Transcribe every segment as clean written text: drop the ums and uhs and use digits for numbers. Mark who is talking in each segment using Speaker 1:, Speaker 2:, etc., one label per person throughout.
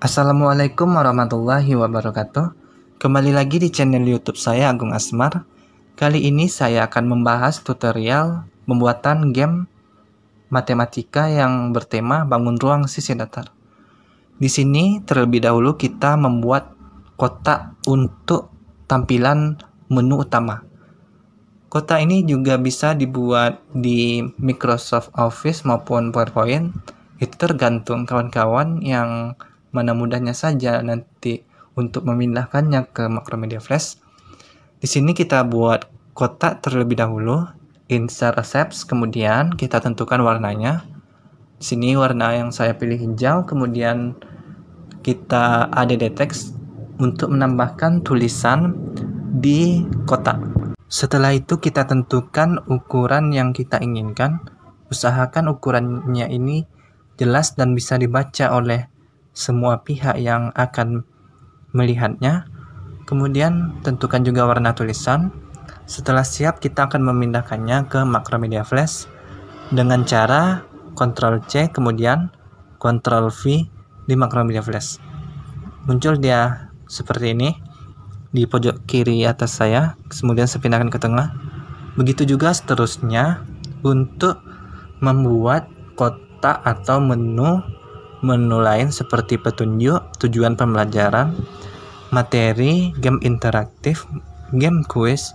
Speaker 1: Assalamualaikum warahmatullahi wabarakatuh. Kembali lagi di channel YouTube saya, Agung Asmar. Kali ini saya akan membahas tutorial pembuatan game matematika yang bertema bangun ruang sisi datar. Di sini terlebih dahulu kita membuat kotak untuk tampilan menu utama. Kotak ini juga bisa dibuat di Microsoft Office maupun PowerPoint. Itu tergantung kawan-kawan yang mana mudahnya saja nanti untuk memindahkannya ke Macromedia Flash. Di sini kita buat kotak terlebih dahulu, insert shapes, kemudian kita tentukan warnanya. Di sini warna yang saya pilih hijau, kemudian kita add text untuk menambahkan tulisan di kotak. Setelah itu kita tentukan ukuran yang kita inginkan. Usahakan ukurannya ini jelas dan bisa dibaca oleh semua pihak yang akan melihatnya. Kemudian tentukan juga warna tulisan. Setelah siap, kita akan memindahkannya ke Macromedia Flash dengan cara Ctrl+C kemudian Ctrl+V di Macromedia Flash. Muncul dia seperti ini di pojok kiri atas saya, kemudian saya pindahkan ke tengah. Begitu juga seterusnya untuk membuat kotak atau menu lain seperti petunjuk, tujuan pembelajaran, materi, game interaktif, game quiz,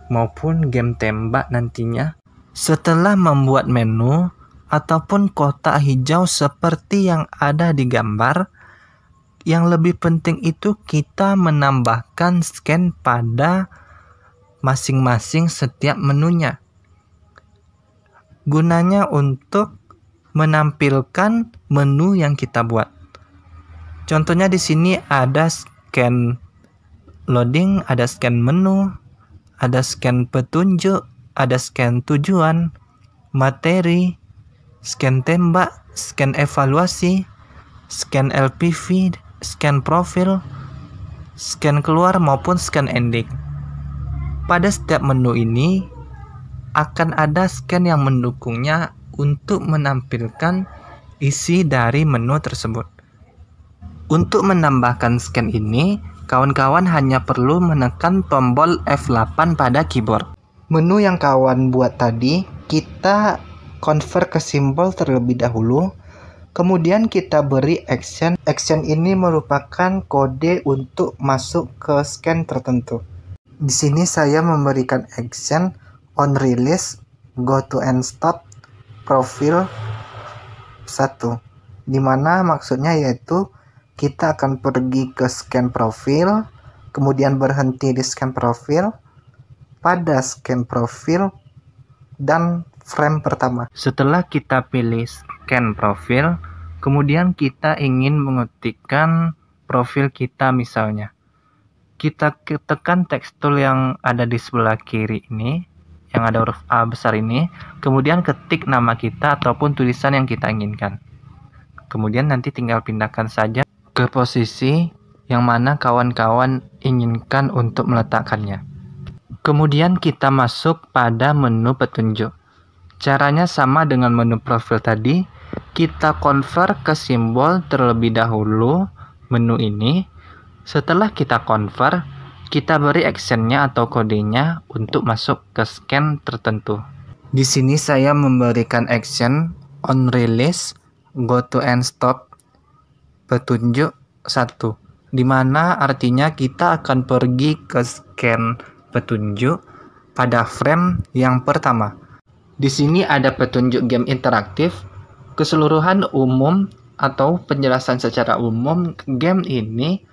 Speaker 1: maupun game tembak nantinya. Setelah membuat menu ataupun kotak hijau seperti yang ada di gambar, yang lebih penting itu kita menambahkan scan pada masing-masing setiap menunya. Gunanya untuk menampilkan menu yang kita buat. Contohnya di sini ada scan loading, ada scan menu, ada scan petunjuk, ada scan tujuan, materi, scan tembak, scan evaluasi, scan LPV, scan profil, scan keluar maupun scan ending. Pada setiap menu ini akan ada scan yang mendukungnya untuk menampilkan isi dari menu tersebut. Untuk menambahkan scan ini, kawan-kawan hanya perlu menekan tombol F8 pada keyboard. Menu yang kawan buat tadi, kita convert ke simbol terlebih dahulu, kemudian kita beri action. Action ini merupakan kode untuk masuk ke scan tertentu. Di sini saya memberikan action on release, go to end stop, profil 1, dimana maksudnya yaitu kita akan pergi ke scan profil, kemudian berhenti di scan profil, pada scan profil dan frame pertama. Setelah kita pilih scan profil, kemudian kita ingin mengetikkan profil kita, misalnya kita tekan tekstur yang ada di sebelah kiri ini, yang ada huruf A besar ini, kemudian ketik nama kita ataupun tulisan yang kita inginkan. Kemudian nanti tinggal pindahkan saja ke posisi yang mana kawan-kawan inginkan untuk meletakkannya. Kemudian kita masuk pada menu petunjuk. Caranya sama dengan menu profil tadi, kita convert ke simbol terlebih dahulu menu ini. Setelah kita convert, kita beri actionnya atau kodenya untuk masuk ke scan tertentu. Di sini saya memberikan action on release, go to end stop, petunjuk 1, dimana artinya kita akan pergi ke scan petunjuk pada frame yang pertama. Di sini ada petunjuk game interaktif, keseluruhan umum atau penjelasan secara umum game ini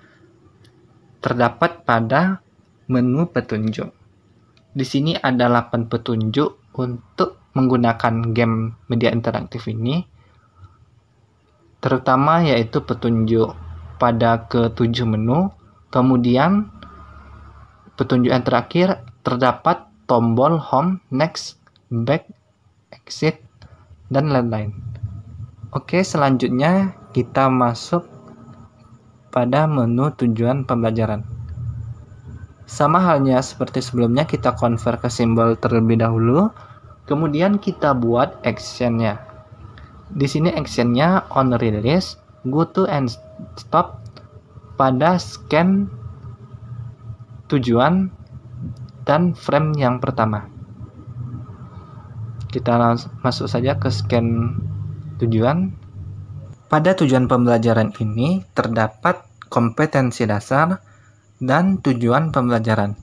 Speaker 1: terdapat pada menu petunjuk. Di sini ada 8 petunjuk untuk menggunakan game media interaktif ini, terutama yaitu petunjuk pada ke-7 menu, kemudian petunjuk yang terakhir terdapat tombol home, next, back, exit, dan lain-lain. Oke, selanjutnya kita masuk pada menu tujuan pembelajaran. Sama halnya seperti sebelumnya, kita convert ke simbol terlebih dahulu, kemudian kita buat actionnya. Di sini actionnya on release, go to and stop pada scan tujuan dan frame yang pertama. Kita masuk saja ke scan tujuan. Pada tujuan pembelajaran ini terdapat kompetensi dasar dan tujuan pembelajaran.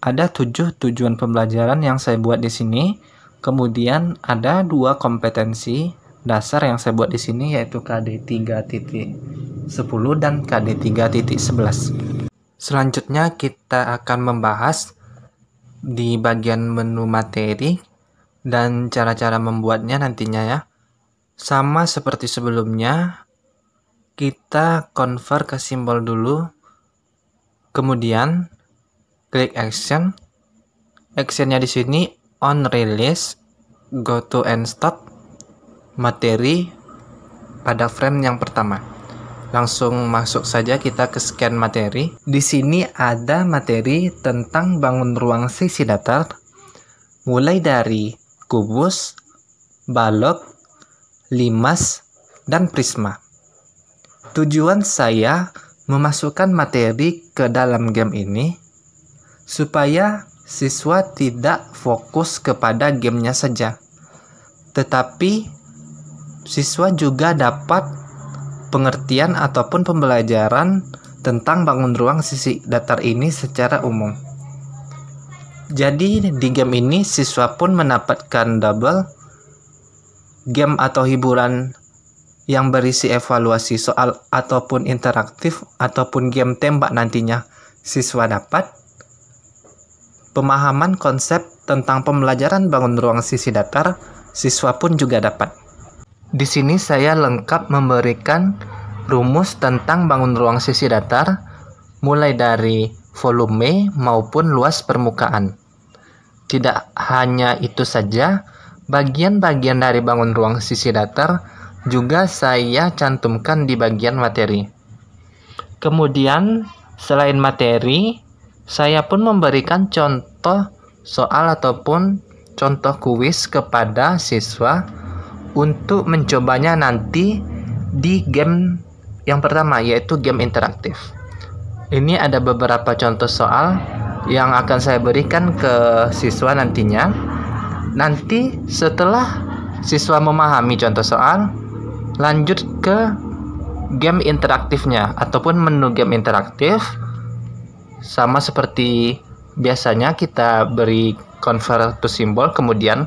Speaker 1: Ada 7 tujuan pembelajaran yang saya buat di sini. Kemudian ada 2 kompetensi dasar yang saya buat di sini, yaitu KD 3.10 dan KD 3.11. Selanjutnya kita akan membahas di bagian menu materi dan cara-cara membuatnya nantinya ya. Sama seperti sebelumnya, kita convert ke simbol dulu, kemudian klik action. Actionnya di sini on release, go to and stop, materi pada frame yang pertama. Langsung masuk saja kita ke scan materi. Di sini ada materi tentang bangun ruang sisi datar, mulai dari kubus, balok, limas, dan prisma. Tujuan saya memasukkan materi ke dalam game ini supaya siswa tidak fokus kepada gamenya saja, tetapi siswa juga dapat pengertian ataupun pembelajaran tentang bangun ruang sisi datar ini secara umum. Jadi di game ini siswa pun mendapatkan double game atau hiburan yang berisi evaluasi soal ataupun interaktif ataupun game tembak nantinya siswa dapat. Pemahaman konsep tentang pembelajaran bangun ruang sisi datar siswa pun juga dapat. Di sini saya lengkap memberikan rumus tentang bangun ruang sisi datar mulai dari volume maupun luas permukaan. Tidak hanya itu saja, bagian-bagian dari bangun ruang sisi datar juga saya cantumkan di bagian materi. Kemudian selain materi, saya pun memberikan contoh soal ataupun contoh kuis kepada siswa untuk mencobanya nanti di game yang pertama, yaitu game interaktif. Ini ada beberapa contoh soal yang akan saya berikan ke siswa nantinya. Nanti setelah siswa memahami contoh soal, lanjut ke game interaktifnya ataupun menu game interaktif. Sama seperti biasanya kita beri convert to symbol, kemudian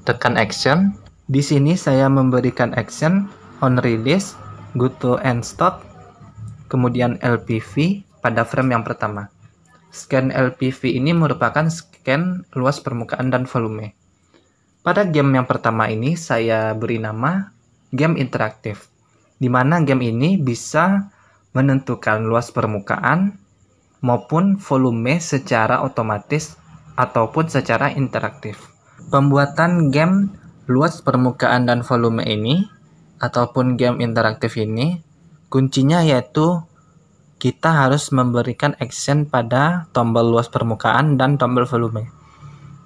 Speaker 1: tekan action. Di sini saya memberikan action on release, go to and stop, kemudian LPV pada frame yang pertama. Scan LPV ini merupakan scan luas permukaan dan volume. Pada game yang pertama ini saya beri nama game interaktif, di mana game ini bisa menentukan luas permukaan maupun volume secara otomatis ataupun secara interaktif. Pembuatan game luas permukaan dan volume ini ataupun game interaktif ini, kuncinya yaitu kita harus memberikan action pada tombol luas permukaan dan tombol volume.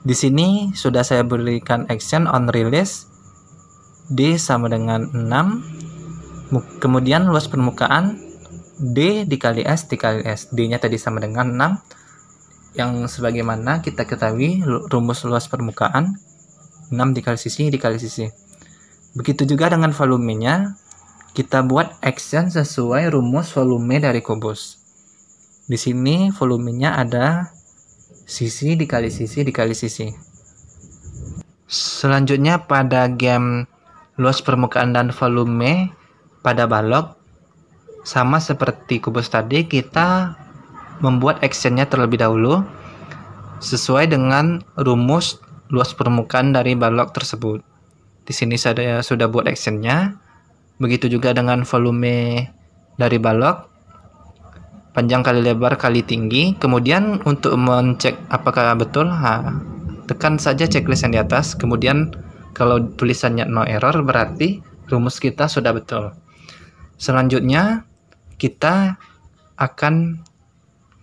Speaker 1: Di sini sudah saya berikan action on release, D sama dengan 6, kemudian luas permukaan D dikali S dikali S, D-nya tadi sama dengan 6, yang sebagaimana kita ketahui rumus luas permukaan 6 dikali sisi. Begitu juga dengan volumenya, kita buat action sesuai rumus volume dari kubus. Di sini volumenya ada sisi dikali sisi dikali sisi. Selanjutnya pada game luas permukaan dan volume pada balok, sama seperti kubus tadi, kita membuat actionnya terlebih dahulu sesuai dengan rumus luas permukaan dari balok tersebut. Di sini saya sudah buat actionnya. Begitu juga dengan volume dari balok, panjang kali lebar kali tinggi. Kemudian untuk mencek apakah betul, tekan saja checklist yang di atas. Kemudian kalau tulisannya no error, berarti rumus kita sudah betul. Selanjutnya kita akan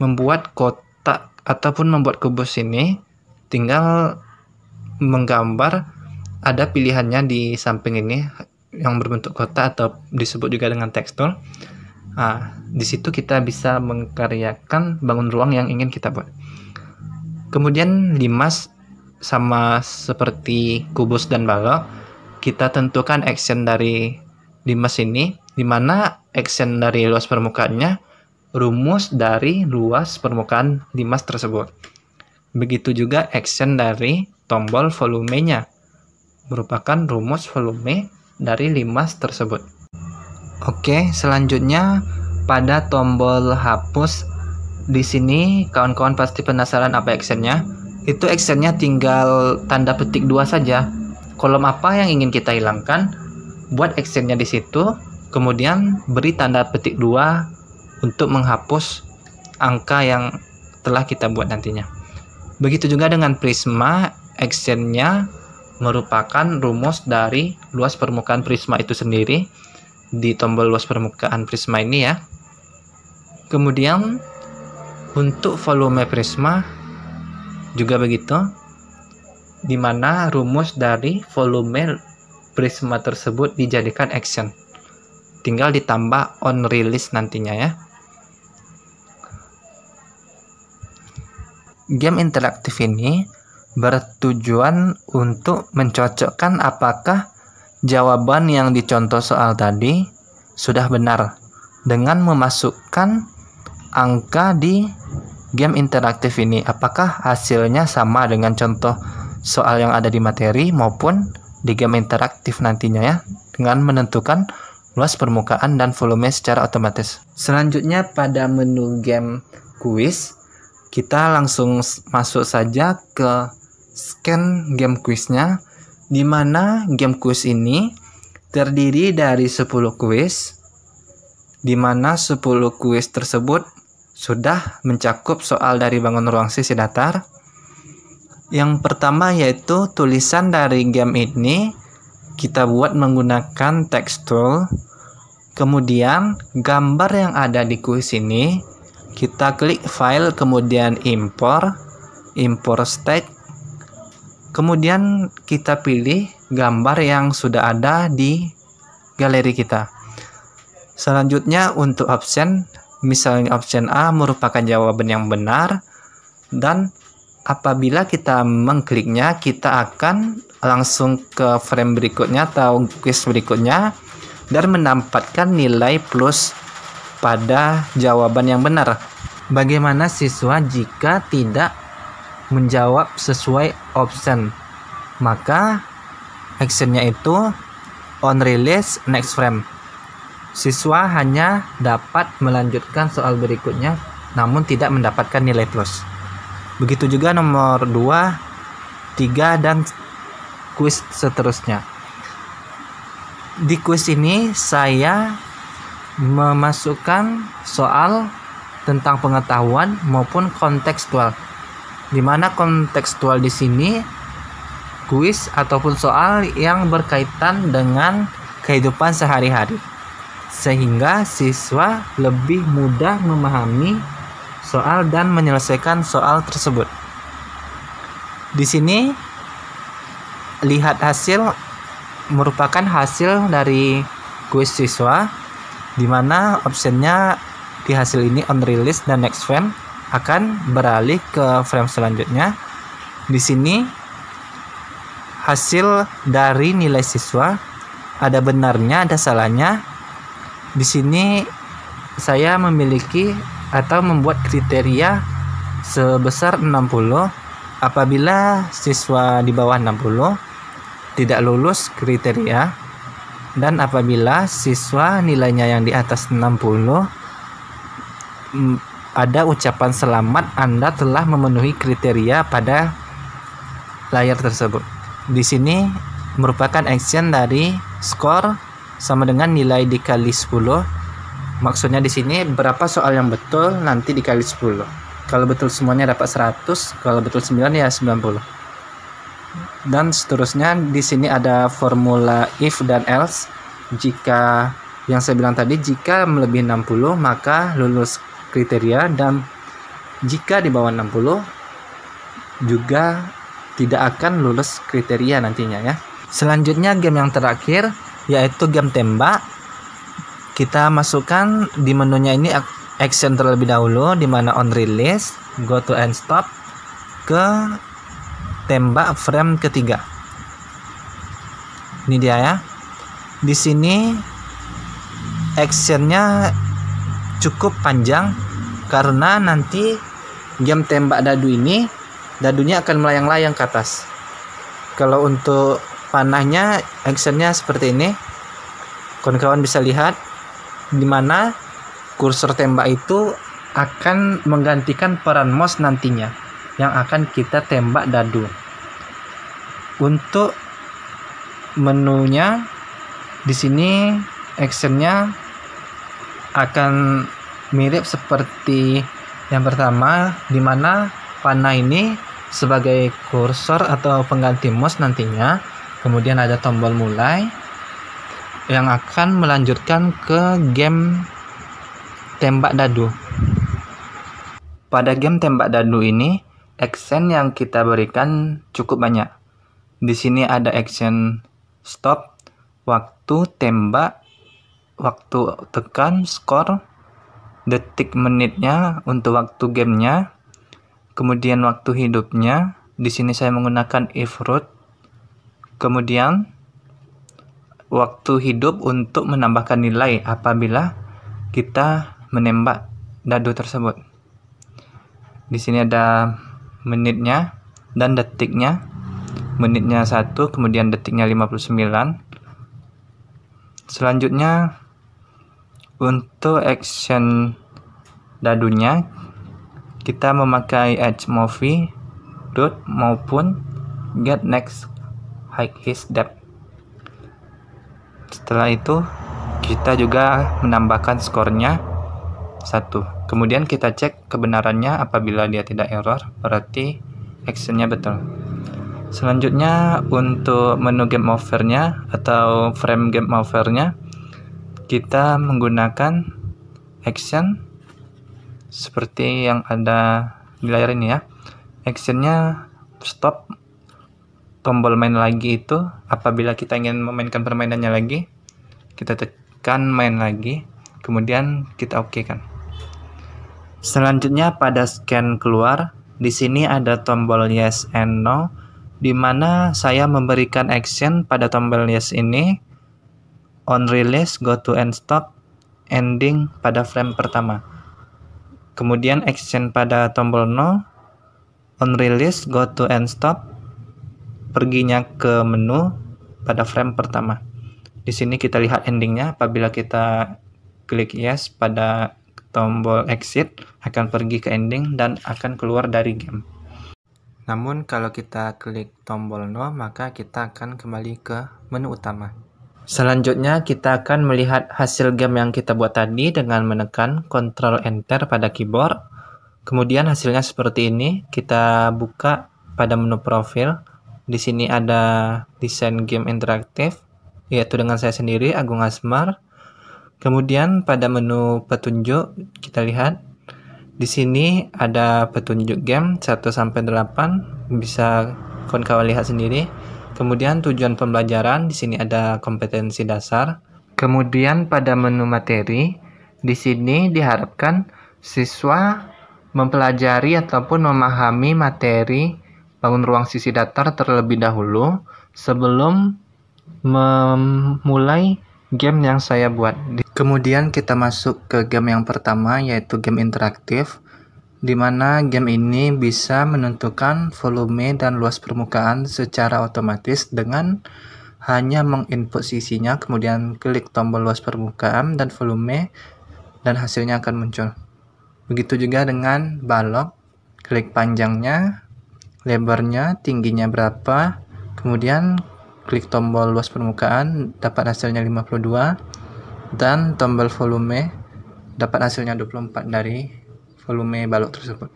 Speaker 1: membuat kotak ataupun membuat kubus ini. Tinggal menggambar, ada pilihannya di samping ini, yang berbentuk kotak atau disebut juga dengan tekstur. Nah, di situ kita bisa mengkaryakan bangun ruang yang ingin kita buat. Kemudian limas sama seperti kubus dan balok, kita tentukan action dari limas ini, di mana action dari luas permukaannya rumus dari luas permukaan limas tersebut. Begitu juga action dari tombol volumenya, merupakan rumus volume dari limas tersebut. Oke, selanjutnya pada tombol hapus, di sini kawan-kawan pasti penasaran apa actionnya. Itu actionnya tinggal tanda petik 2 saja. Kolom apa yang ingin kita hilangkan, buat actionnya di situ, kemudian beri tanda petik 2 untuk menghapus angka yang telah kita buat nantinya. Begitu juga dengan prisma, actionnya merupakan rumus dari luas permukaan prisma itu sendiri di tombol luas permukaan prisma ini ya. Kemudian untuk volume prisma juga begitu, di mana rumus dari volume prisma tersebut dijadikan action, tinggal ditambah on release nantinya ya. Game interaktif ini bertujuan untuk mencocokkan apakah jawaban yang dicontoh soal tadi sudah benar dengan memasukkan angka di game interaktif ini. Apakah hasilnya sama dengan contoh soal yang ada di materi maupun di game interaktif nantinya ya, dengan menentukan luas permukaan dan volume secara otomatis. Selanjutnya pada menu game quiz, kita langsung masuk saja ke scan game quiznya, di mana game quiz ini terdiri dari 10 quiz, di mana 10 quiz tersebut sudah mencakup soal dari bangun ruang sisi datar. Yang pertama yaitu tulisan dari game ini kita buat menggunakan text tool. Kemudian gambar yang ada di kuis ini kita klik file, kemudian import state. Kemudian kita pilih gambar yang sudah ada di galeri kita. Selanjutnya untuk option, misalnya option A merupakan jawaban yang benar, dan apabila kita mengkliknya kita akan langsung ke frame berikutnya atau quiz berikutnya dan mendapatkan nilai plus pada jawaban yang benar. Bagaimana siswa jika tidak menjawab sesuai option? Maka actionnya itu on release next frame. Siswa hanya dapat melanjutkan soal berikutnya namun tidak mendapatkan nilai plus. Begitu juga nomor 2, 3 dan kuis seterusnya. Di kuis ini saya memasukkan soal tentang pengetahuan maupun kontekstual. Di mana kontekstual di sini kuis ataupun soal yang berkaitan dengan kehidupan sehari-hari, sehingga siswa lebih mudah memahami soal dan menyelesaikan soal tersebut. Di sini lihat hasil, merupakan hasil dari kuis siswa, di mana optionnya di hasil ini on release dan next frame akan beralih ke frame selanjutnya. Di sini hasil dari nilai siswa ada benarnya, ada salahnya. Di sini saya memiliki atau membuat kriteria sebesar 60. Apabila siswa di bawah 60 tidak lulus kriteria, dan apabila siswa nilainya yang di atas 60 ada ucapan selamat, Anda telah memenuhi kriteria pada layar tersebut. Di sini merupakan action dari skor sama dengan nilai dikali 10. Maksudnya di sini berapa soal yang betul nanti dikali 10. Kalau betul semuanya dapat 100, kalau betul 9 ya 90. Dan seterusnya di sini ada formula if dan else. Jika yang saya bilang tadi, jika melebihi 60 maka lulus kriteria, dan jika di bawah 60 juga tidak akan lulus kriteria nantinya ya. Selanjutnya game yang terakhir yaitu game tembak. Kita masukkan di menunya ini action terlebih dahulu, di mana on release, go to end stop, ke tembak frame ketiga. Ini dia ya. Di sini actionnya cukup panjang karena nanti game tembak dadu ini, dadunya akan melayang-layang ke atas. Kalau untuk panahnya actionnya seperti ini. Kawan-kawan bisa lihat di mana kursor tembak itu akan menggantikan peran mouse nantinya yang akan kita tembak dadu. Untuk menunya di sini actionnya akan mirip seperti yang pertama, di mana panah ini sebagai kursor atau pengganti mouse nantinya. Kemudian ada tombol mulai yang akan melanjutkan ke game tembak dadu. Pada game tembak dadu ini, action yang kita berikan cukup banyak. Di sini ada action stop, waktu tembak, waktu tekan, skor, detik menitnya untuk waktu gamenya, kemudian waktu hidupnya. Di sini saya menggunakan if root, kemudian waktu hidup untuk menambahkan nilai apabila kita menembak dadu tersebut. Di sini ada menitnya dan detiknya. Menitnya 1, kemudian detiknya 59. Selanjutnya untuk action dadunya kita memakai edge movie, root maupun get next high his depth. Setelah itu kita juga menambahkan skornya 1. Kemudian kita cek kebenarannya. Apabila dia tidak error, berarti actionnya betul. Selanjutnya untuk menu game overnya atau frame game overnya, kita menggunakan action seperti yang ada di layar ini ya. Actionnya stop, tombol main lagi itu apabila kita ingin memainkan permainannya lagi, kita tekan main lagi, kemudian kita oke kan. Selanjutnya pada scan keluar, di sini ada tombol yes and no, di mana saya memberikan action pada tombol yes ini on release, go to end stop, ending pada frame pertama. Kemudian action pada tombol no, on release, go to end stop, perginya ke menu pada frame pertama. Di sini kita lihat endingnya. Apabila kita klik yes pada tombol exit, akan pergi ke ending dan akan keluar dari game. Namun kalau kita klik tombol no, maka kita akan kembali ke menu utama. Selanjutnya kita akan melihat hasil game yang kita buat tadi dengan menekan Ctrl Enter pada keyboard. Kemudian hasilnya seperti ini. Kita buka pada menu profil. Di sini ada desain game interaktif, yaitu dengan saya sendiri, Agung Asmar. Kemudian pada menu petunjuk kita lihat di sini ada petunjuk game 1 sampai 8, bisa kawan-kawan lihat sendiri. Kemudian tujuan pembelajaran, di sini ada kompetensi dasar. Kemudian pada menu materi, di sini diharapkan siswa mempelajari ataupun memahami materi bangun ruang sisi datar terlebih dahulu sebelum memulai game yang saya buat. Kemudian kita masuk ke game yang pertama, yaitu game interaktif, di mana game ini bisa menentukan volume dan luas permukaan secara otomatis dengan hanya menginput sisinya, kemudian klik tombol luas permukaan dan volume, dan hasilnya akan muncul. Begitu juga dengan balok, klik panjangnya, lebarnya, tingginya berapa, kemudian klik tombol luas permukaan, dapat hasilnya 52, dan tombol volume, dapat hasilnya 24 dari volume balok tersebut.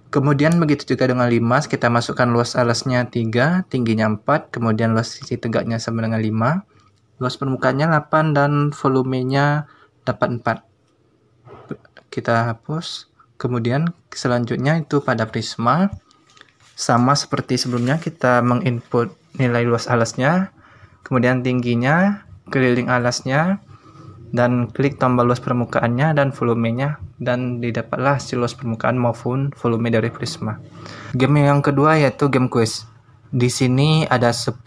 Speaker 1: Kemudian begitu juga dengan limas, kita masukkan luas alasnya 3, tingginya 4, kemudian luas sisi tegaknya sama dengan 5, luas permukaannya 8, dan volumenya dapat 4. Kita hapus. Kemudian selanjutnya itu pada prisma, sama seperti sebelumnya, kita menginput nilai luas alasnya, kemudian tingginya, keliling alasnya dan klik tombol luas permukaannya dan volumenya, dan didapatlah hasil luas permukaan maupun volume dari prisma. Game yang kedua yaitu game kuis. Di sini ada 10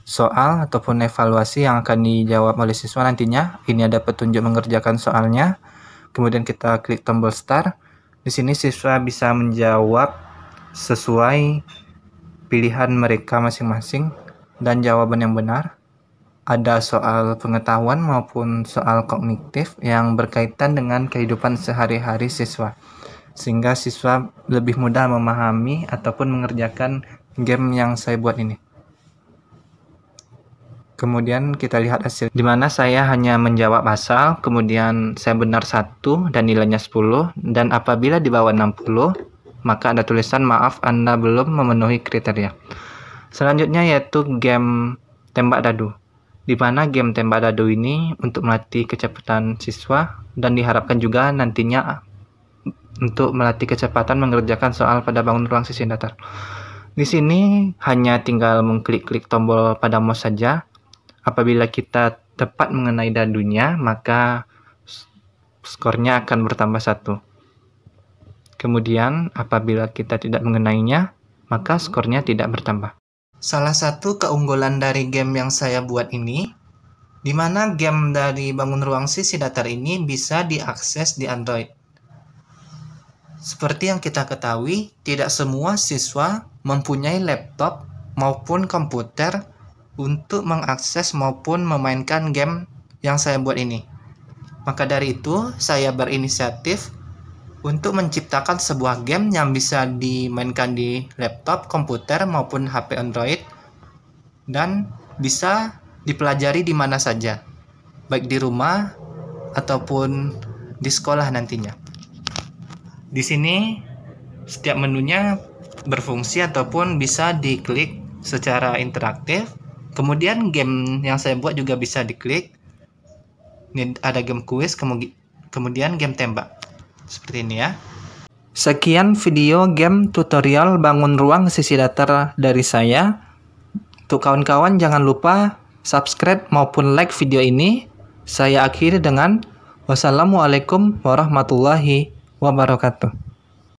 Speaker 1: soal ataupun evaluasi yang akan dijawab oleh siswa nantinya. Ini ada petunjuk mengerjakan soalnya. Kemudian kita klik tombol start. Di sini siswa bisa menjawab sesuai pilihan mereka masing-masing dan jawaban yang benar. Ada soal pengetahuan maupun soal kognitif yang berkaitan dengan kehidupan sehari-hari siswa, sehingga siswa lebih mudah memahami ataupun mengerjakan game yang saya buat ini. Kemudian kita lihat hasil, di mana saya hanya menjawab asal, kemudian saya benar 1 dan nilainya 10, dan apabila di bawah 60, maka ada tulisan maaf Anda belum memenuhi kriteria. Selanjutnya yaitu game tembak dadu, di mana game tembak dadu ini untuk melatih kecepatan siswa dan diharapkan juga nantinya untuk melatih kecepatan mengerjakan soal pada bangun ruang sisi datar. Di sini hanya tinggal mengklik-klik tombol pada mouse saja. Apabila kita tepat mengenai dadunya, maka skornya akan bertambah 1. Kemudian apabila kita tidak mengenainya, maka skornya tidak bertambah. Salah satu keunggulan dari game yang saya buat ini, di mana game dari bangun ruang sisi datar ini bisa diakses di Android. Seperti yang kita ketahui, tidak semua siswa mempunyai laptop maupun komputer untuk mengakses maupun memainkan game yang saya buat ini. Maka dari itu, saya berinisiatif untuk menciptakan sebuah game yang bisa dimainkan di laptop, komputer, maupun HP Android, dan bisa dipelajari di mana saja, baik di rumah ataupun di sekolah nantinya. Di sini setiap menunya berfungsi ataupun bisa diklik secara interaktif. Kemudian game yang saya buat juga bisa diklik. Ini ada game kuis, kemudian game tembak. Seperti ini ya. Sekian video game tutorial bangun ruang sisi datar dari saya. Untuk kawan-kawan jangan lupa subscribe maupun like video ini. Saya akhiri dengan wassalamualaikum warahmatullahi wabarakatuh.